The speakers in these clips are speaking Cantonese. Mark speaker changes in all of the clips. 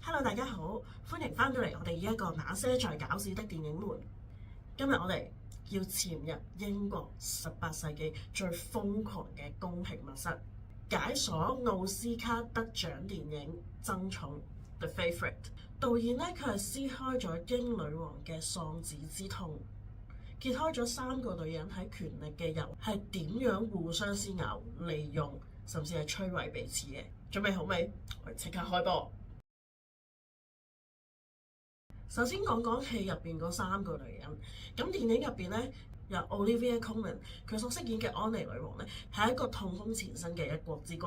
Speaker 1: Hello，大家好，歡迎翻到嚟我哋呢一個那些在搞笑的電影們。今日我哋要潛入英國18世紀最瘋狂嘅宮廷密室，解鎖奧斯卡得獎電影爭寵 The Favourite。導演呢，佢係撕開咗英女王嘅喪子之痛，揭開咗3個女人喺權力嘅遊係點樣互相撕咬、利用，甚至係摧毀彼此嘅。準備好未？我哋即刻開播。首先講講戲入邊嗰3個女人，咁電影入邊咧有 Olivia Colman， 佢所飾演嘅安妮女王咧係一個痛風纏身嘅一國之君，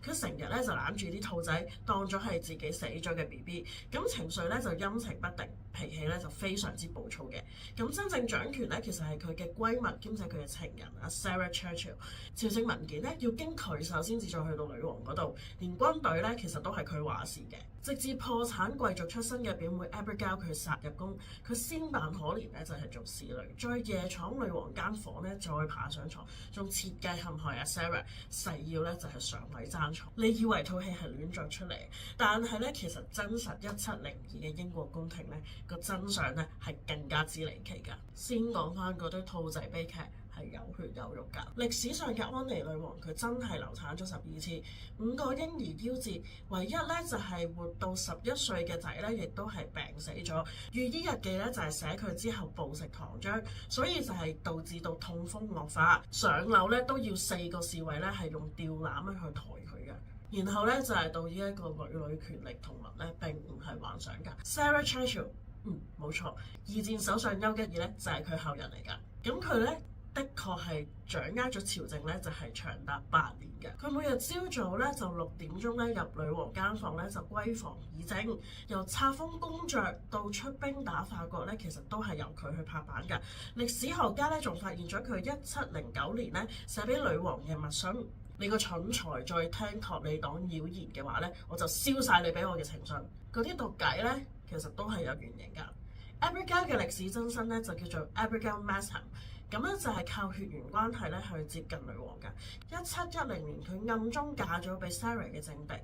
Speaker 1: 佢成日咧就攬住啲兔仔當咗係自己死咗嘅 BB， 咁情緒咧就陰晴不定，脾氣咧就非常之暴躁嘅。咁真正掌權咧其實係佢嘅閨蜜兼且佢嘅情人啊 Sarah Churchill， 朝政文件咧要經佢手先至再去到女王嗰度，連軍隊咧其實都係佢話事嘅。直至破產貴族出身嘅表妹 Abigail 佢殺入宮，佢先扮可憐咧就係做侍女，再夜闖女王間房咧，再爬上床，仲設計陷害阿 Sarah， 誓要咧就係上位爭寵。你以為套戲係亂作出嚟，但係咧其實真實1702嘅英國宮廷咧個真相咧係更加之離奇㗎。先講翻嗰堆兔仔悲劇係有血有肉㗎。歷史上嘅安妮女王佢真係流產咗12次，5個嬰兒夭折，唯一咧就係活到11歲嘅仔咧，亦都係病死咗。御醫日記咧就係寫佢之後暴食糖漿，所以就係導致到痛風惡化，上樓咧都要4個侍衛咧係用吊籃咧去抬佢嘅。然後咧就係到呢一個女權力同盟咧並唔係幻想㗎。Sarah Churchill，冇錯，二戰首相丘吉爾咧就係佢後人嚟㗎。咁佢咧的確係掌握咗朝政咧，就係長達8年嘅。佢每日朝早咧就6點鐘咧入女王間房咧就閨房議政，由冊封公爵到出兵打法國咧，其實都係由佢去拍板㗎。歷史學家咧仲發現咗佢1709年咧寫俾女王嘅密信：你個蠢材再聽托你黨妖言嘅話咧，我就燒晒你俾我嘅情信。嗰啲毒計咧其實都係有原型㗎。Abigail 嘅歷史真身咧就叫做 Abigail Masham。咁咧就係靠血緣關係咧去接近女王㗎。1710年佢暗中嫁咗俾 Sarah 嘅政敵，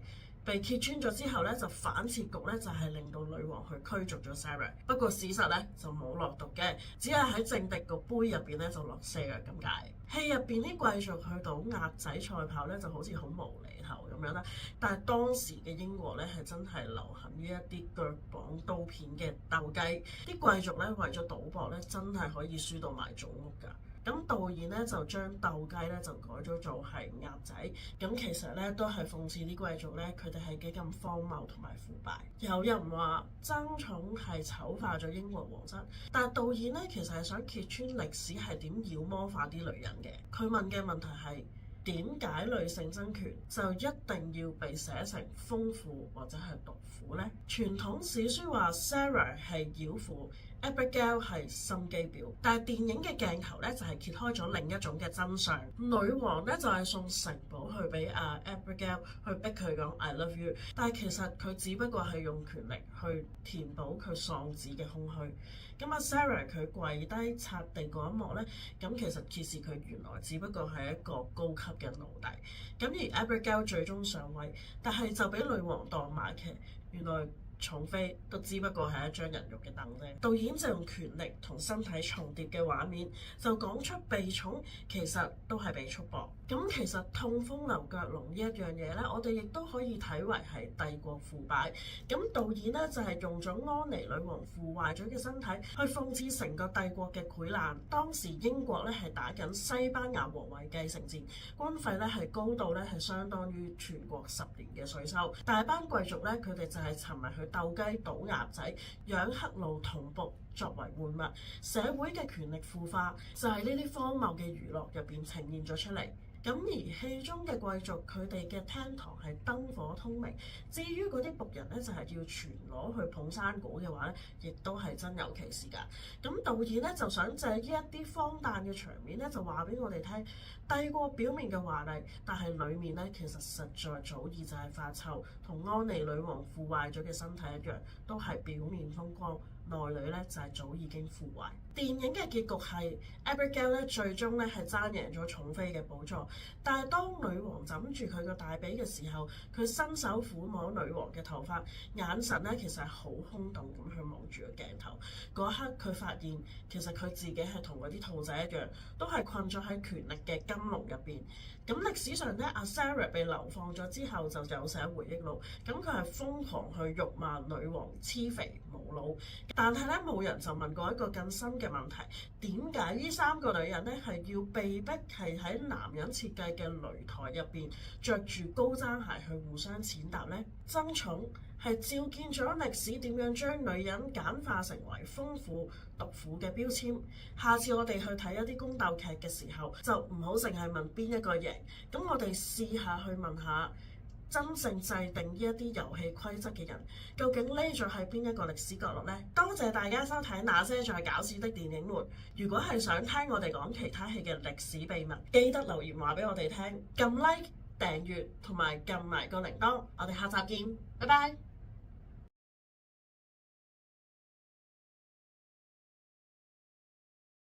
Speaker 1: 被揭穿咗之後咧就反切局咧就係令到女王去驅逐咗 Sarah。不過事實咧就冇落毒嘅，只係喺政敵個杯入邊咧就落瀉藥咁解。戲入邊啲貴族去到鴨仔賽跑咧就好似好無厘頭咁樣啦，但係當時嘅英國咧係真係流行呢一啲腳綁刀片嘅鬥雞，啲貴族咧為咗賭博咧真係可以輸到埋祖屋㗎。咁導演咧就將鬥雞咧就改咗做係鴨仔，咁其實咧都係諷刺啲貴族咧佢哋係幾咁荒謬同埋腐敗。有人話爭寵係醜化咗英國皇室，但係導演咧其實係想揭穿歷史係點妖魔化啲女人嘅。佢問嘅問題係點解女性爭權就一定要被寫成瘋婦或者係毒婦呢？傳統史書話 Sarah 係妖婦，Abigail 係心機婊，但係電影嘅鏡頭咧就係揭開咗另一種嘅真相。女王咧就係送城堡去俾Abigail 去逼佢講 I love you， 但係其實佢只不過係用權力去填補佢喪子嘅空虛。咁Sarah 佢跪低擦地嗰一幕咧，咁其實揭示佢原來只不過係一個高級嘅奴隸。咁而 Abigail 最終上位，但係就俾女王當馬騎，原來寵妃都只不過係一張人肉嘅凳啫。導演就用權力同身體重疊嘅畫面，就講出被寵其實都係被束縛。咁其實痛風流腳龍呢一樣嘢咧，我哋亦都可以睇為係帝國腐敗。咁導演咧就係用咗安妮女王腐壞咗嘅身體去諷刺成個帝國嘅潰爛。當時英國咧係打緊西班牙王位繼承戰，軍費咧係高到咧係相當於全國10年嘅稅收。大班貴族咧佢哋就係沉迷去鬥雞賭鴨仔，養黑奴同僕作為玩物，社會嘅權力腐化就係呢啲荒謬嘅娛樂入邊呈現咗出嚟。咁而戲中嘅貴族佢哋嘅廳堂係燈火通明，至於嗰啲僕人咧就係要全裸去捧生果嘅話咧，亦都係真有其事㗎。咁導演咧就想借呢一啲荒誕嘅場面咧，就話俾我哋聽，帝國表面嘅華麗，但係裡面咧其實實在早已就係發臭，同安妮女王腐壞咗嘅身體一樣，都係表面風光，內裏咧就係早已經腐壞。電影嘅結局係 Abigail 咧最終咧係爭贏咗寵妃嘅寶座，但係當女王枕住佢個大髀嘅時候，佢伸手撫摸女王嘅頭髮，眼神咧其實係好空洞咁去望住個鏡頭。嗰一刻佢發現其實佢自己係同嗰啲兔仔一樣，都係困咗喺權力嘅金籠入邊。咁歷史上咧，阿 Sarah 被流放咗之後就有寫回憶錄，咁佢係瘋狂去辱罵女王黐肥冇腦。但係咧冇人就問過一個更深嘅問題：點解呢三個女人咧係要被逼係喺男人設計嘅擂台入邊着住高踭鞋去互相踐踏呢？爭寵係照見咗歷史點樣將女人簡化成為豐富毒婦嘅標籤。下次我哋去睇一啲宮鬥劇嘅時候，就唔好淨係問邊一個贏，咁我哋試下去問下真正制定呢一啲遊戲規則嘅人，究竟匿咗喺邊一個歷史角落呢？多謝大家收睇那些在搞事的電影們。如果係想聽我哋講其他戲嘅歷史秘密，記得留言話俾我哋聽，撳 like、訂閱同埋撳埋個鈴鐺。我哋下集見，拜拜。